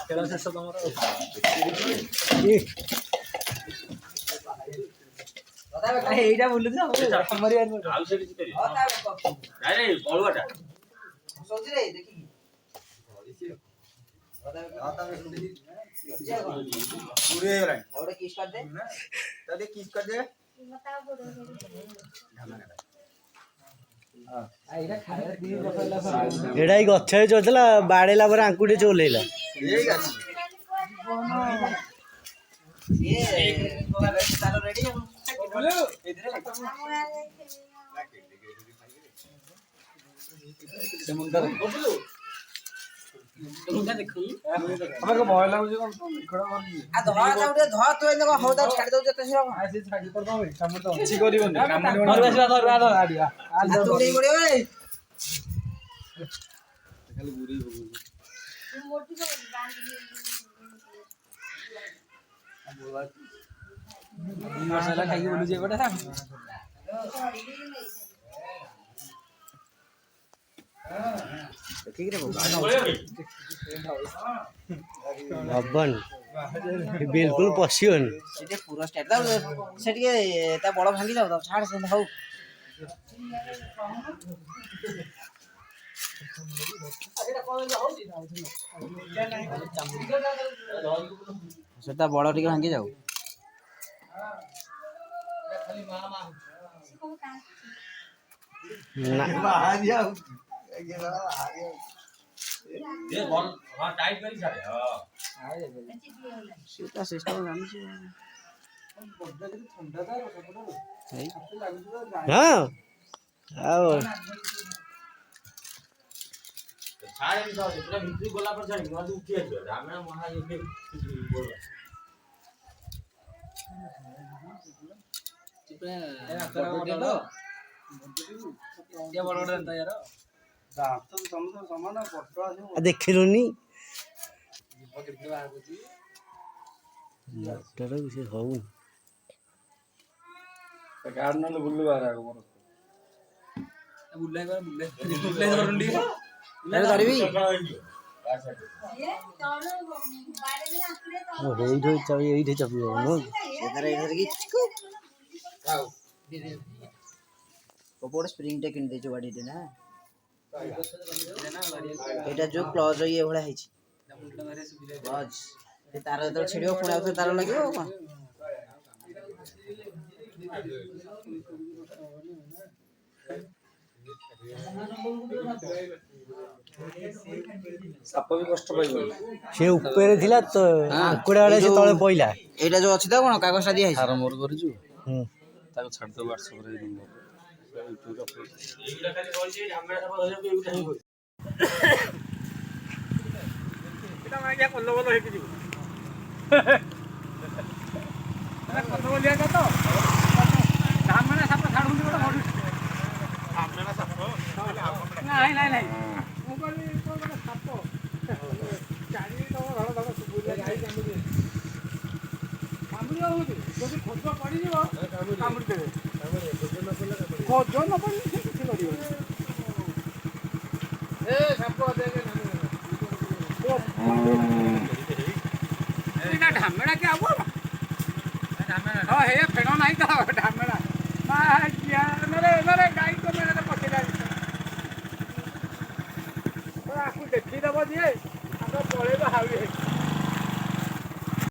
खेल शेष तुम এইটা বলুছ আমারই আর সেটি করি আরে বলবাটা সবজি রে দেখি पूरे हो रहा है और किस कर दे दादी किस कर दे बताओ बोलो ଏଇଟା ଏଇ ଗଛରେ ଚଢିଥିଲା ବାଡେଇଲା ପରେ ଆଙ୍କୁଠି ଚୋଲେଇଲା ଖାଇକି ବୁଲୁଛି ଏପଟେ ହବନି ବିଲକୁଲ ପଶିବନି ସେଠି ପୁରା ଷ୍ଟାର୍ଟ ସେ ଟିକେ ତା ବଳ ଭାଙ୍ଗି ଯାଉ ଛାଡ ସେମିତି ହଉ ସେଟା ବଳ ଟିକେ ଭାଙ୍ଗି ଯାଉ ସେଟା ସିଷ୍ଟମ ଜାଣିଛି ହଁ ଆଉ ଦେଖିଲୁନି ସେ ହଉନି ଧରିବି ଏଇଠି ଚାପିବ ସ୍ପ୍ରିଙ୍ଗ ଟେ କିଣି ଦେଇଛୁ ଗାଡିଟେ ନା ଏଇଟା ଯୋଉ କ୍ଲଜ ଇଏ ଭଳିଆ ହେଇଛି ତାର ଯେତେବେଳେ ଛିଡିବ ପୁଣି ଆଉ ତାର ଲାଗିବ ଆଉ କଣ ସାପ ବି କଷ୍ଟ ପାଇବ ସେ ଉପରେ ଥିଲା ତ ଆଙ୍କୁଡା ବେଳେ ସେ ତଳେ ପଇଲା ଏଇଟା ଯୋଉ ଅଛି ତ କଣ କାଗଜଟା ଦିଆ ହେଇଛି ଆରମ୍ଭ କରିଛୁ ତାକୁ ଛାଡ଼ିଦେବୁ WhatsApp ରେ ढामेड़ा क्या हुआ हाँ है फेणो नहीं था ढामेड़ा मेरे गाई को मैंने पकड़ा आपको देखी दब जी आगे पड़े हावी